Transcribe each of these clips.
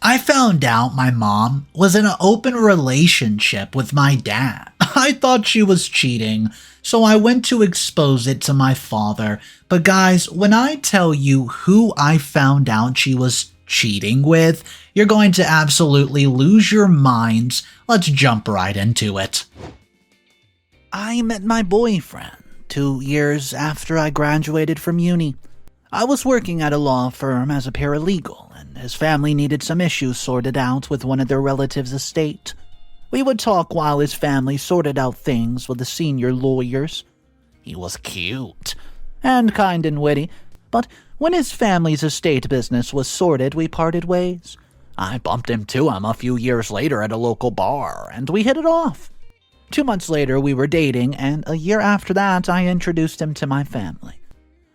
I found out my mom was in an open relationship with my dad. I thought she was cheating, so I went to expose it to my father. But guys, when I tell you who I found out she was cheating with, you're going to absolutely lose your minds. Let's jump right into it. I met my boyfriend 2 years after I graduated from uni. I was working at a law firm as a paralegal, and his family needed some issues sorted out with one of their relatives' estate. We would talk while his family sorted out things with the senior lawyers. He was cute and kind and witty, but when his family's estate business was sorted, we parted ways. I bumped into him a few years later at a local bar, and we hit it off. 2 months later, we were dating, and a year after that, I introduced him to my family.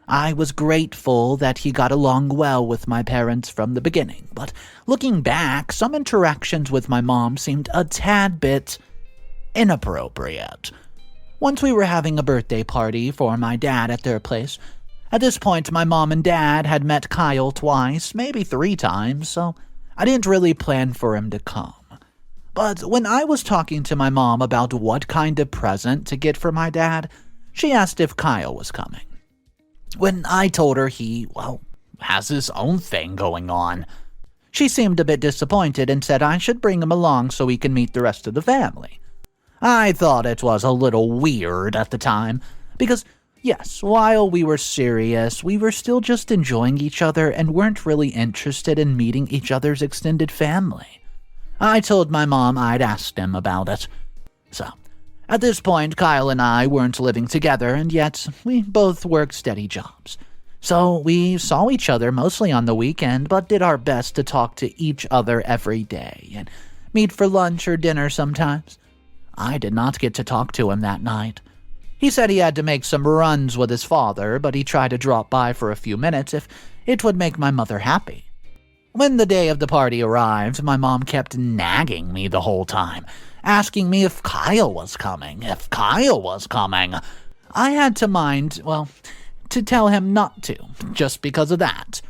I was grateful that he got along well with my parents from the beginning, but looking back, some interactions with my mom seemed a tad bit inappropriate. Once we were having a birthday party for my dad at their place. At this point, my mom and dad had met Kyle twice, maybe 3 times, so I didn't really plan for him to come. But when I was talking to my mom about what kind of present to get for my dad, she asked if Kyle was coming. When I told her he, has his own thing going on, she seemed a bit disappointed and said I should bring him along so he can meet the rest of the family. I thought it was a little weird at the time, because, yes, while we were serious, we were still just enjoying each other and weren't really interested in meeting each other's extended family. I told my mom I'd asked him about it. So, at this point, Kyle and I weren't living together, and yet we both worked steady jobs. So we saw each other mostly on the weekend, but did our best to talk to each other every day, and meet for lunch or dinner sometimes. I did not get to talk to him that night. He said he had to make some runs with his father, but he tried to drop by for a few minutes if it would make my mother happy. When the day of the party arrived, my mom kept nagging me the whole time, asking me if Kyle was coming. I had to tell him not to, just because of that.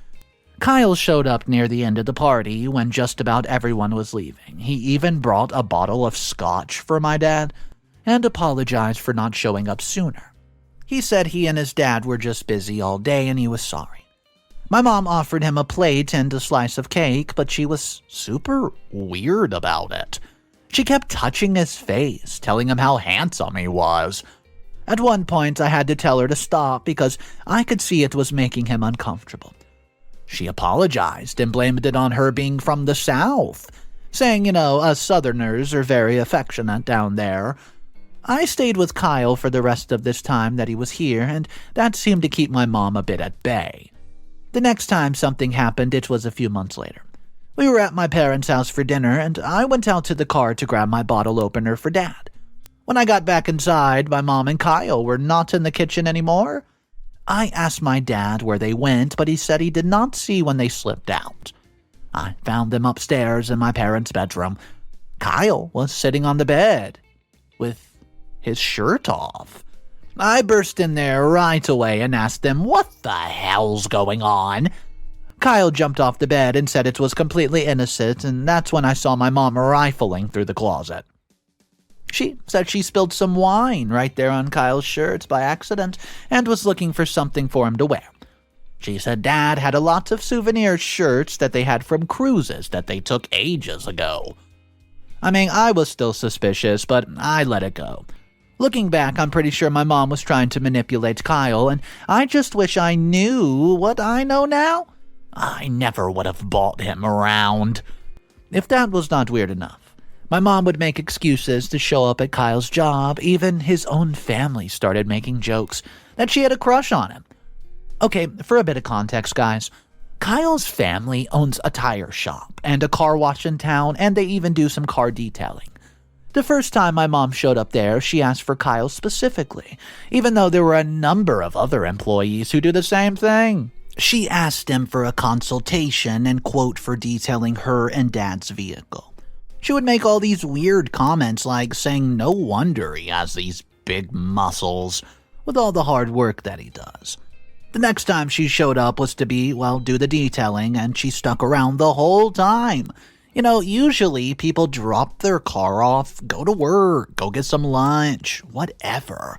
Kyle showed up near the end of the party when just about everyone was leaving. He even brought a bottle of scotch for my dad and apologized for not showing up sooner. He said he and his dad were just busy all day and he was sorry. My mom offered him a plate and a slice of cake, but she was super weird about it. She kept touching his face, telling him how handsome he was. At one point, I had to tell her to stop because I could see it was making him uncomfortable. She apologized and blamed it on her being from the South, saying, us Southerners are very affectionate down there. I stayed with Kyle for the rest of this time that he was here, and that seemed to keep my mom a bit at bay. The next time something happened, it was a few months later. We were at my parents' house for dinner, and I went out to the car to grab my bottle opener for Dad. When I got back inside, my mom and Kyle were not in the kitchen anymore. I asked my dad where they went, but he said he did not see when they slipped out. I found them upstairs in my parents' bedroom. Kyle was sitting on the bed with his shirt off. I burst in there right away and asked him, "What the hell's going on?" Kyle jumped off the bed and said it was completely innocent, and that's when I saw my mom rifling through the closet. She said she spilled some wine right there on Kyle's shirt by accident and was looking for something for him to wear. She said Dad had a lot of souvenir shirts that they had from cruises that they took ages ago. I was still suspicious, but I let it go. Looking back, I'm pretty sure my mom was trying to manipulate Kyle, and I just wish I knew what I know now. I never would have bought him around. If that was not weird enough, my mom would make excuses to show up at Kyle's job. Even his own family started making jokes that she had a crush on him. Okay, for a bit of context, guys, Kyle's family owns a tire shop and a car wash in town, and they even do some car detailing. The first time my mom showed up there, she asked for Kyle specifically, even though there were a number of other employees who do the same thing. She asked him for a consultation and quote for detailing her and Dad's vehicle. She would make all these weird comments like saying no wonder he has these big muscles with all the hard work that he does. The next time she showed up was to do the detailing, and she stuck around the whole time. Usually people drop their car off, go to work, go get some lunch, whatever.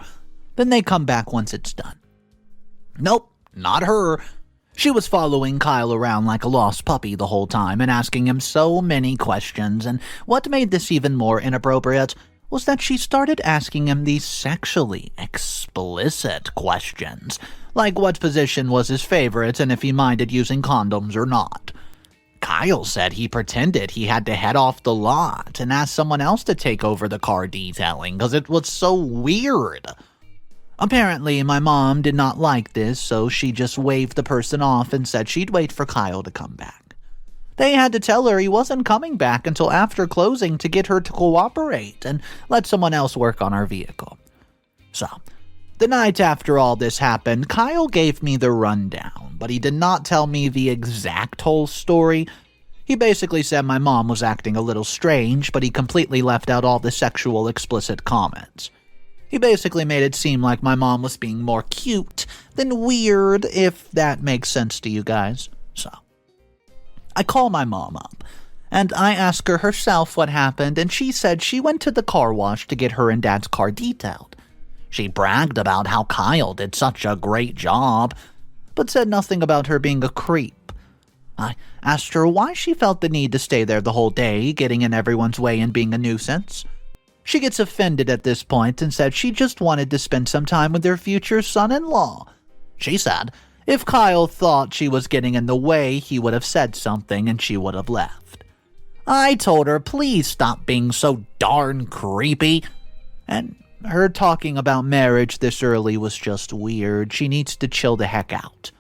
Then they come back once it's done. Nope, not her. She was following Kyle around like a lost puppy the whole time and asking him so many questions, and what made this even more inappropriate was that she started asking him these sexually explicit questions, like what position was his favorite and if he minded using condoms or not. Kyle said he pretended he had to head off the lot and ask someone else to take over the car detailing because it was so weird. Apparently, my mom did not like this, so she just waved the person off and said she'd wait for Kyle to come back. They had to tell her he wasn't coming back until after closing to get her to cooperate and let someone else work on our vehicle. So, the night after all this happened, Kyle gave me the rundown, but he did not tell me the exact whole story. He basically said my mom was acting a little strange, but he completely left out all the sexual explicit comments. He basically made it seem like my mom was being more cute than weird, if that makes sense to you guys. So, I call my mom up, and I ask her herself what happened, and she said she went to the car wash to get her and Dad's car detailed. She bragged about how Kyle did such a great job, but said nothing about her being a creep. I asked her why she felt the need to stay there the whole day, getting in everyone's way and being a nuisance. She gets offended at this point and said she just wanted to spend some time with their future son-in-law. She said if Kyle thought she was getting in the way, he would have said something and she would have left. I told her please stop being so darn creepy, and her talking about marriage this early was just weird. She needs to chill the heck out.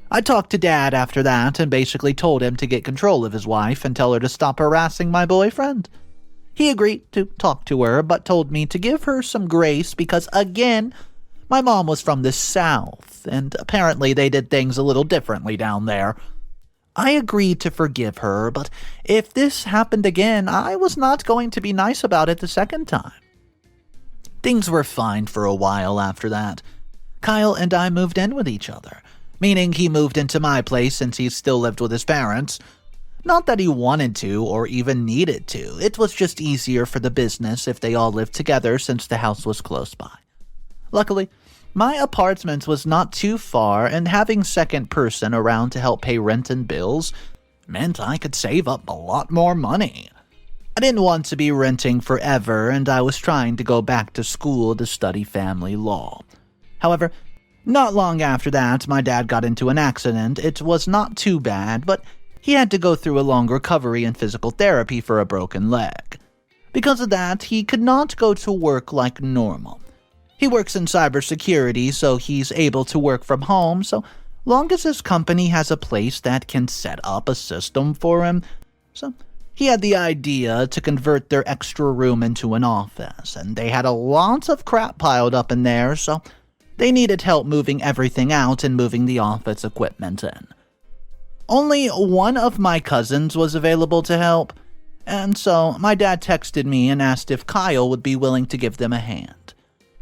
I talked to Dad after that and basically told him to get control of his wife and tell her to stop harassing my boyfriend. He agreed to talk to her, but told me to give her some grace because, again, my mom was from the South, and apparently they did things a little differently down there. I agreed to forgive her, but if this happened again, I was not going to be nice about it the second time. Things were fine for a while after that. Kyle and I moved in with each other, meaning he moved into my place since he still lived with his parents. Not that he wanted to or even needed to, it was just easier for the business if they all lived together since the house was close by. Luckily, my apartment was not too far, and having second person around to help pay rent and bills meant I could save up a lot more money. I didn't want to be renting forever, and I was trying to go back to school to study family law. However, not long after that, my dad got into an accident. It was not too bad, but he had to go through a long recovery and physical therapy for a broken leg. Because of that, he could not go to work like normal. He works in cybersecurity, so he's able to work from home, so long as his company has a place that can set up a system for him. So he had the idea to convert their extra room into an office, and they had a lot of crap piled up in there, so they needed help moving everything out and moving the office equipment in. Only one of my cousins was available to help, and so my dad texted me and asked if Kyle would be willing to give them a hand.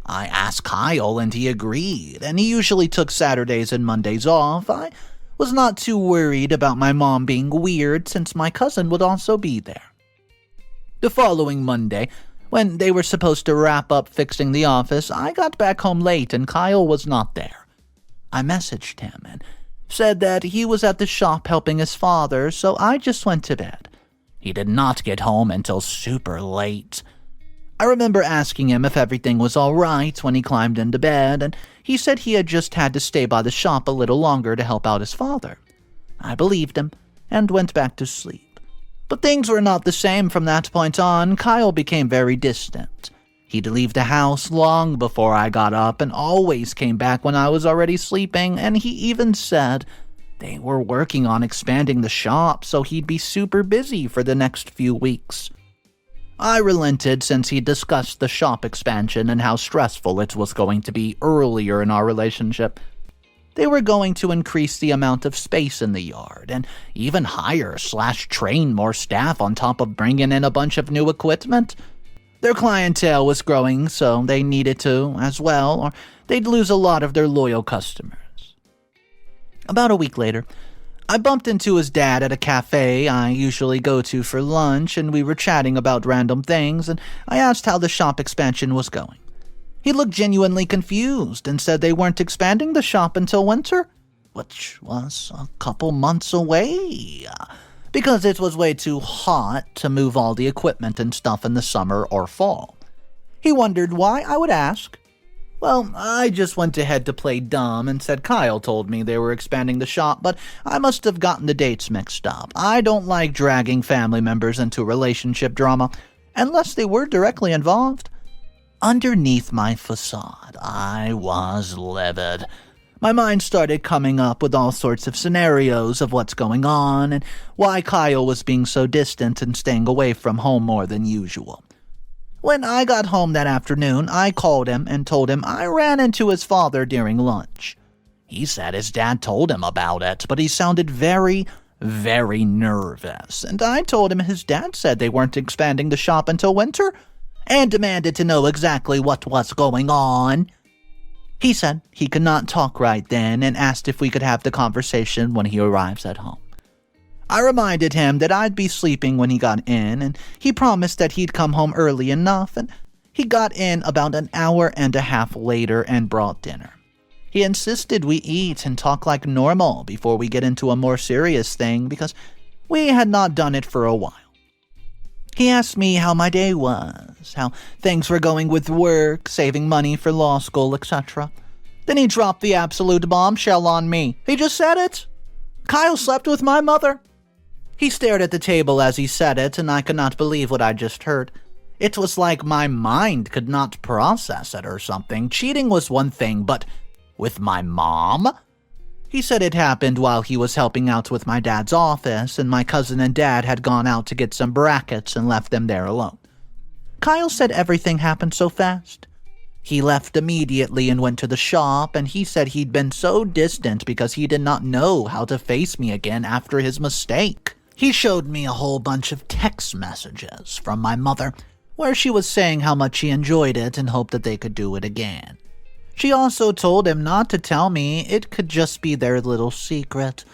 I asked Kyle and he agreed, and he usually took Saturdays and Mondays off. I was not too worried about my mom being weird since my cousin would also be there. The following Monday, when they were supposed to wrap up fixing the office, I got back home late and Kyle was not there. I messaged him and said that he was at the shop helping his father, so I just went to bed. He did not get home until super late. I remember asking him if everything was all right when he climbed into bed, and he said he had just had to stay by the shop a little longer to help out his father. I believed him and went back to sleep. But things were not the same from that point on. Kyle became very distant. He'd leave the house long before I got up and always came back when I was already sleeping, and he even said they were working on expanding the shop, so he'd be super busy for the next few weeks. I relented since he discussed the shop expansion and how stressful it was going to be earlier in our relationship. They were going to increase the amount of space in the yard and even hire/train more staff on top of bringing in a bunch of new equipment. Their clientele was growing, so they needed to as well, or they'd lose a lot of their loyal customers. About a week later, I bumped into his dad at a cafe I usually go to for lunch, and we were chatting about random things, and I asked how the shop expansion was going. He looked genuinely confused and said they weren't expanding the shop until winter, which was a couple months away, because it was way too hot to move all the equipment and stuff in the summer or fall. He wondered why I would ask. Well, I just went ahead to play dumb and said Kyle told me they were expanding the shop, but I must have gotten the dates mixed up. I don't like dragging family members into relationship drama, unless they were directly involved. Underneath my facade, I was livid. My mind started coming up with all sorts of scenarios of what's going on and why Kyle was being so distant and staying away from home more than usual. When I got home that afternoon, I called him and told him I ran into his father during lunch. He said his dad told him about it, but he sounded very, very nervous, and I told him his dad said they weren't expanding the shop until winter, and demanded to know exactly what was going on. He said he could not talk right then and asked if we could have the conversation when he arrives at home. I reminded him that I'd be sleeping when he got in, and he promised that he'd come home early enough, and he got in about an hour and a half later and brought dinner. He insisted we eat and talk like normal before we get into a more serious thing because we had not done it for a while. He asked me how my day was, how things were going with work, saving money for law school, etc. Then he dropped the absolute bombshell on me. He just said it. Kyle slept with my mother. He stared at the table as he said it, and I could not believe what I just heard. It was like my mind could not process it or something. Cheating was one thing, but with my mom? He said it happened while he was helping out with my dad's office, and my cousin and dad had gone out to get some brackets and left them there alone. Kyle said everything happened so fast. He left immediately and went to the shop, and he said he'd been so distant because he did not know how to face me again after his mistake. He showed me a whole bunch of text messages from my mother, where she was saying how much she enjoyed it and hoped that they could do it again. She also told him not to tell me, it could just be their little secret.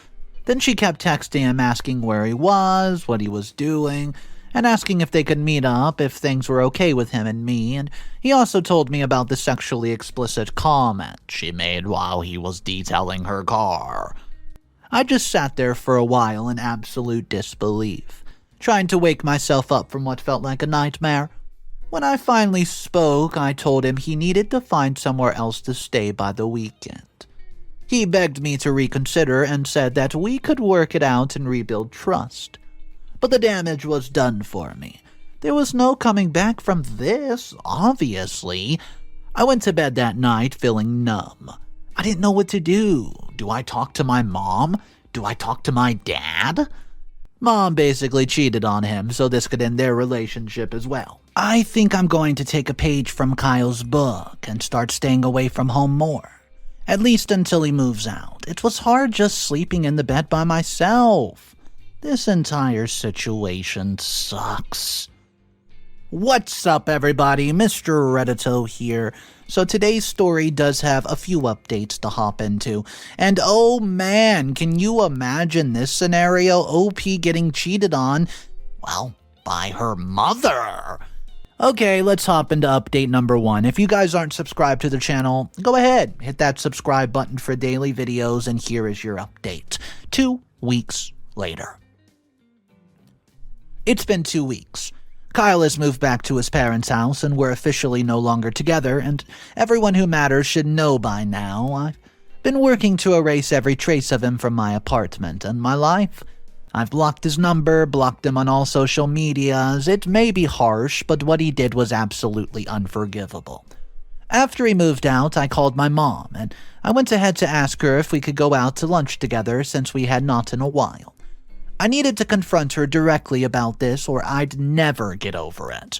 Then she kept texting him asking where he was, what he was doing, and asking if they could meet up if things were okay with him and me, and he also told me about the sexually explicit comment she made while he was detailing her car. I just sat there for a while in absolute disbelief, trying to wake myself up from what felt like a nightmare. When I finally spoke, I told him he needed to find somewhere else to stay by the weekend. He begged me to reconsider and said that we could work it out and rebuild trust. But the damage was done for me. There was no coming back from this, obviously. I went to bed that night feeling numb. I didn't know what to do. Do I talk to my mom? Do I talk to my dad? Mom basically cheated on him, so this could end their relationship as well. I think I'm going to take a page from Kyle's book and start staying away from home more. At least until he moves out. It was hard just sleeping in the bed by myself. This entire situation sucks. What's up, everybody? Mr. Reddito here. So today's story does have a few updates to hop into. And oh man, can you imagine this scenario? OP getting cheated on, well, by her mother. Okay, let's hop into update number 1. If you guys aren't subscribed to the channel, go ahead, hit that subscribe button for daily videos, and here is your update. 2 weeks later. It's been 2 weeks. Kyle has moved back to his parents' house, and we're officially no longer together, and everyone who matters should know by now. I've been working to erase every trace of him from my apartment and my life. I've blocked his number, blocked him on all social medias. It may be harsh, but what he did was absolutely unforgivable. After he moved out, I called my mom, and I went ahead to ask her if we could go out to lunch together since we had not in a while. I needed to confront her directly about this or I'd never get over it.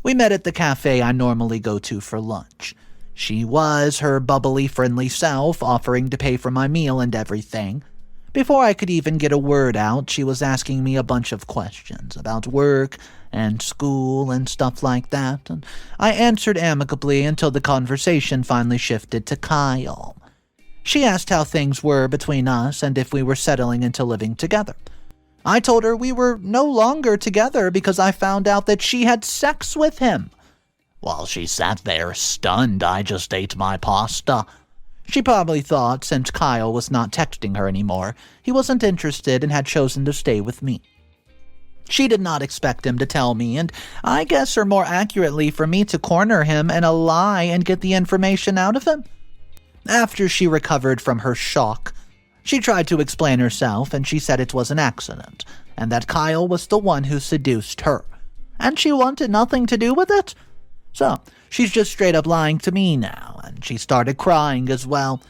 We met at the cafe I normally go to for lunch. She was her bubbly, friendly self, offering to pay for my meal and everything. Before I could even get a word out, she was asking me a bunch of questions about work and school and stuff like that, and I answered amicably until the conversation finally shifted to Kyle. She asked how things were between us and if we were settling into living together. I told her we were no longer together because I found out that she had sex with him. While she sat there stunned, I just ate my pasta. She probably thought since Kyle was not texting her anymore, he wasn't interested and had chosen to stay with me. She did not expect him to tell me, and I guess, or more accurately, for me to corner him in a lie and get the information out of him. After she recovered from her shock, she tried to explain herself, and she said it was an accident, and that Kyle was the one who seduced her, and she wanted nothing to do with it. So, she's just straight up lying to me now, and she started crying as well.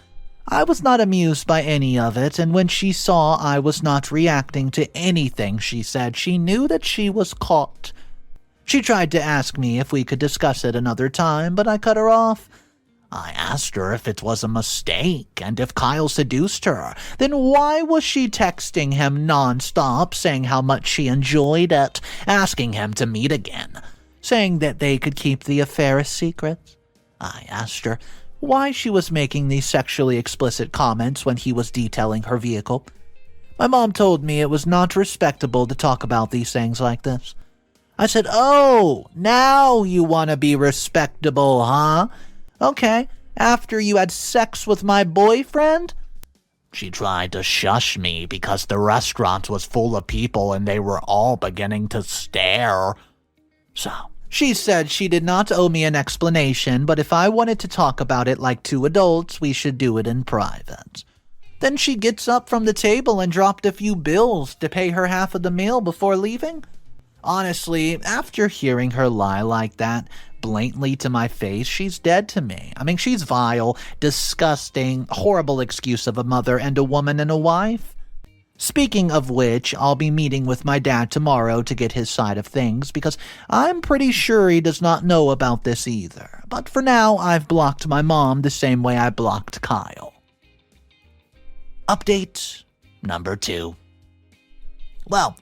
I was not amused by any of it, and when she saw I was not reacting to anything she said, she knew that she was caught. She tried to ask me if we could discuss it another time, but I cut her off. I asked her if it was a mistake, and if Kyle seduced her, then why was she texting him nonstop, saying how much she enjoyed it, asking him to meet again, saying that they could keep the affair a secret? I asked her why she was making these sexually explicit comments when he was detailing her vehicle. My mom told me it was not respectable to talk about these things like this. I said, "Oh, now you want to be respectable, huh? Okay, after you had sex with my boyfriend?" She tried to shush me because the restaurant was full of people and they were all beginning to stare. So, she said she did not owe me an explanation, but if I wanted to talk about it like two adults, we should do it in private. Then she gets up from the table and dropped a few bills to pay her half of the meal before leaving. Honestly, after hearing her lie like that, blatantly to my face, she's dead to me. I mean, she's vile, disgusting, horrible excuse of a mother and a woman and a wife. Speaking of which, I'll be meeting with my dad tomorrow to get his side of things, because I'm pretty sure he does not know about this either. But for now, I've blocked my mom the same way I blocked Kyle. Update number 2. Well,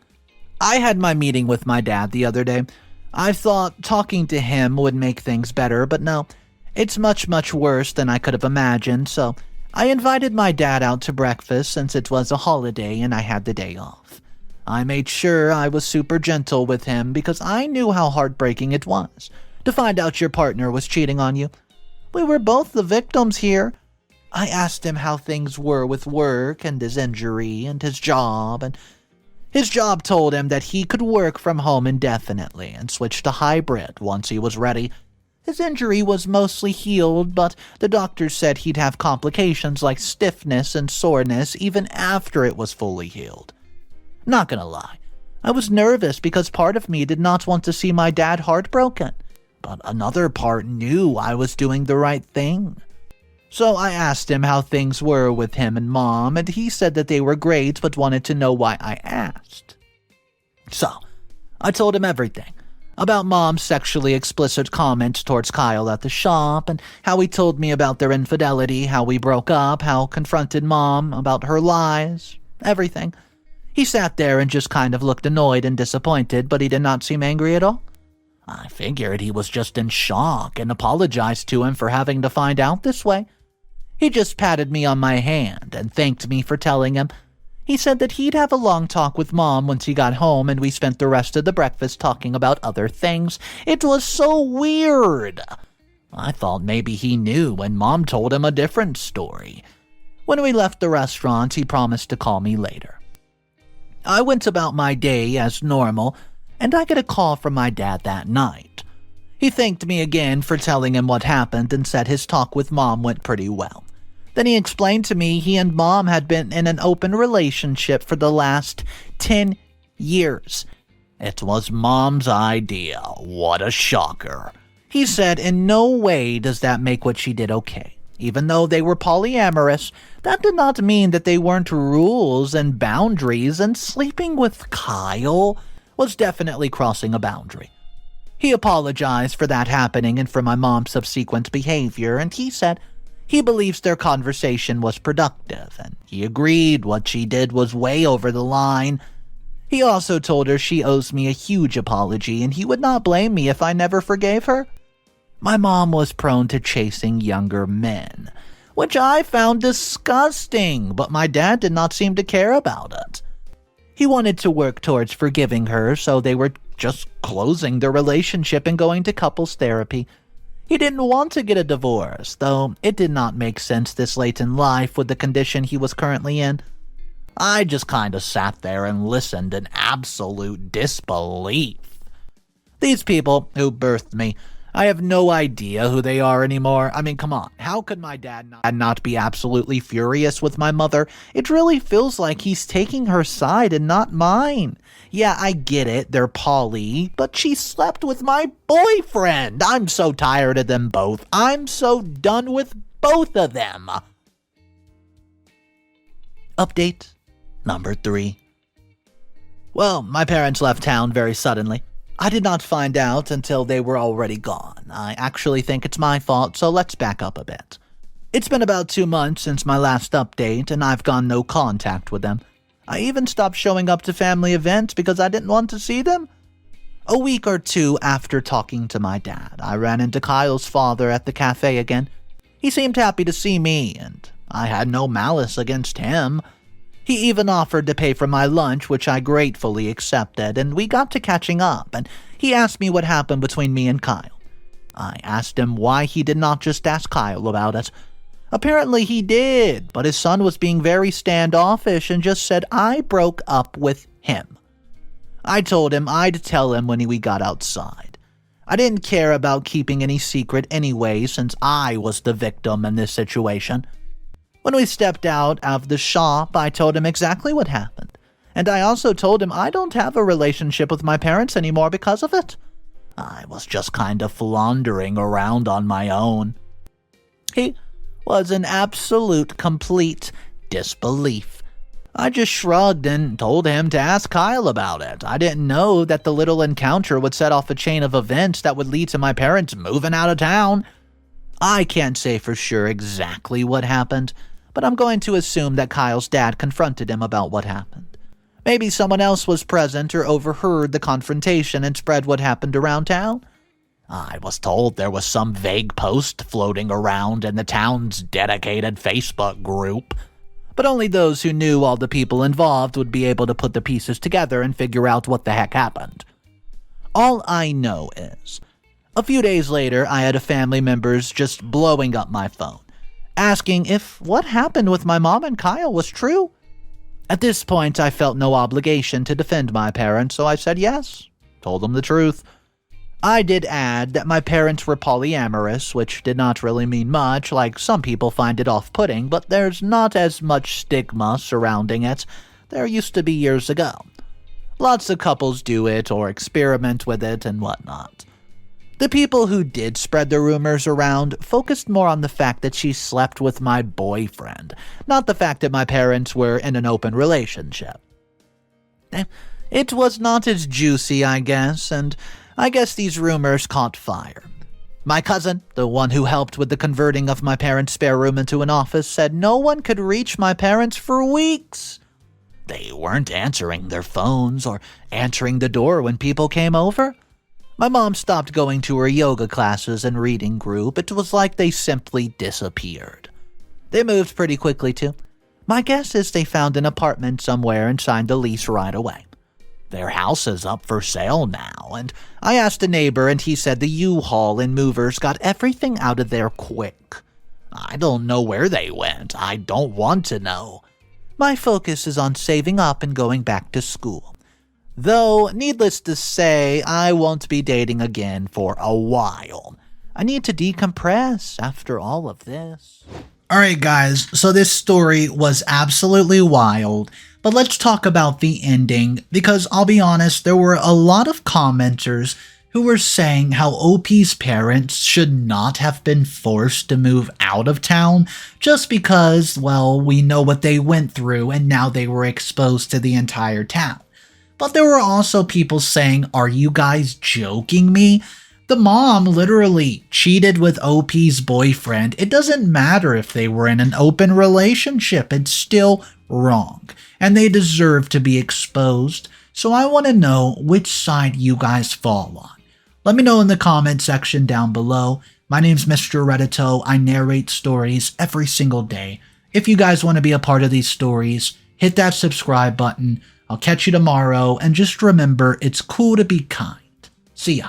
I had my meeting with my dad the other day. I thought talking to him would make things better, but no, it's much, much worse than I could have imagined, so I invited my dad out to breakfast since it was a holiday and I had the day off. I made sure I was super gentle with him because I knew how heartbreaking it was to find out your partner was cheating on you. We were both the victims here. I asked him how things were with work and his injury and his job, and his job told him that he could work from home indefinitely and switch to hybrid once he was ready. His injury was mostly healed, but the doctor said he'd have complications like stiffness and soreness even after it was fully healed. Not gonna lie, I was nervous because part of me did not want to see my dad heartbroken, but another part knew I was doing the right thing. So I asked him how things were with him and Mom, and he said that they were great but wanted to know why I asked. So, I told him everything. About Mom's sexually explicit comments towards Kyle at the shop, and how he told me about their infidelity, how we broke up, how confronted Mom about her lies, everything. He sat there and just kind of looked annoyed and disappointed, but he did not seem angry at all. I figured he was just in shock and apologized to him for having to find out this way. He just patted me on my hand and thanked me for telling him. He said that he'd have a long talk with Mom once he got home, and we spent the rest of the breakfast talking about other things. It was so weird. I thought maybe he knew when Mom told him a different story. When we left the restaurant, he promised to call me later. I went about my day as normal, and I get a call from my dad that night. He thanked me again for telling him what happened and said his talk with Mom went pretty well. Then he explained to me he and Mom had been in an open relationship for the last 10 years. It was Mom's idea. What a shocker. He said in no way does that make what she did okay. Even though they were polyamorous, that did not mean that they weren't rules and boundaries, and sleeping with Kyle was definitely crossing a boundary. He apologized for that happening and for my mom's subsequent behavior, and he said he believes their conversation was productive, and he agreed what she did was way over the line. He also told her she owes me a huge apology, and he would not blame me if I never forgave her. My mom was prone to chasing younger men. which I found disgusting, but my dad did not seem to care about it. He wanted to work towards forgiving her, so they were just closing their relationship and going to couples therapy. He didn't want to get a divorce, though it did not make sense this late in life with the condition he was currently in. I just kinda sat there and listened in absolute disbelief. These people who birthed me, I have no idea who they are anymore. I mean, come on. How could my dad not be absolutely furious with my mother? It really feels like he's taking her side and not mine. Yeah, I get it. They're poly, but she slept with my boyfriend. I'm so tired of them both. I'm so done with both of them. Update number 3. Well, my parents left town very suddenly. I did not find out until they were already gone. I actually think it's my fault, so let's back up a bit. It's been about 2 months since my last update, and I've gone no contact with them. I even stopped showing up to family events because I didn't want to see them. A week or 2 after talking to my dad, I ran into Kyle's father at the cafe again. He seemed happy to see me, and I had no malice against him. He even offered to pay for my lunch, which I gratefully accepted, and we got to catching up, and he asked me what happened between me and Kyle. I asked him why he did not just ask Kyle about it. Apparently he did, but his son was being very standoffish and just said I broke up with him. I told him I'd tell him when we got outside. I didn't care about keeping any secret anyway, since I was the victim in this situation. When we stepped out of the shop, I told him exactly what happened. And I also told him I don't have a relationship with my parents anymore because of it. I was just kind of floundering around on my own. He was in absolute, complete disbelief. I just shrugged and told him to ask Kyle about it. I didn't know that the little encounter would set off a chain of events that would lead to my parents moving out of town. I can't say for sure exactly what happened, but I'm going to assume that Kyle's dad confronted him about what happened. Maybe someone else was present or overheard the confrontation and spread what happened around town. I was told there was some vague post floating around in the town's dedicated Facebook group, but only those who knew all the people involved would be able to put the pieces together and figure out what the heck happened. All I know is, a few days later, I had a family members just blowing up my phone, asking if what happened with my mom and Kyle was true. At this point, I felt no obligation to defend my parents, so I said yes, told them the truth. I did add that my parents were polyamorous, which did not really mean much, like some people find it off-putting, but there's not as much stigma surrounding it. There used to be years ago. Lots of couples do it or experiment with it and whatnot. The people who did spread the rumors around focused more on the fact that she slept with my boyfriend, not the fact that my parents were in an open relationship. It was not as juicy, I guess, and I guess these rumors caught fire. My cousin, the one who helped with the converting of my parents' spare room into an office, said no one could reach my parents for weeks. They weren't answering their phones or answering the door when people came over. My mom stopped going to her yoga classes and reading group. It was like they simply disappeared. They moved pretty quickly, too. My guess is they found an apartment somewhere and signed a lease right away. Their house is up for sale now, and I asked a neighbor and he said the U-Haul and movers got everything out of there quick. I don't know where they went. I don't want to know. My focus is on saving up and going back to school. Though, needless to say, I won't be dating again for a while. I need to decompress after all of this. Alright guys, so this story was absolutely wild, but let's talk about the ending, because I'll be honest, there were a lot of commenters who were saying how OP's parents should not have been forced to move out of town just because, well, we know what they went through and now they were exposed to the entire town. But there were also people saying, are you guys joking me? The mom literally cheated with OP's boyfriend. It doesn't matter if they were in an open relationship, it's still wrong. And they deserve to be exposed. So I want to know which side you guys fall on. Let me know in the comment section down below. My name's Mr. Reddito. I narrate stories every single day. If you guys want to be a part of these stories, hit that subscribe button. I'll catch you tomorrow, and just remember, it's cool to be kind. See ya.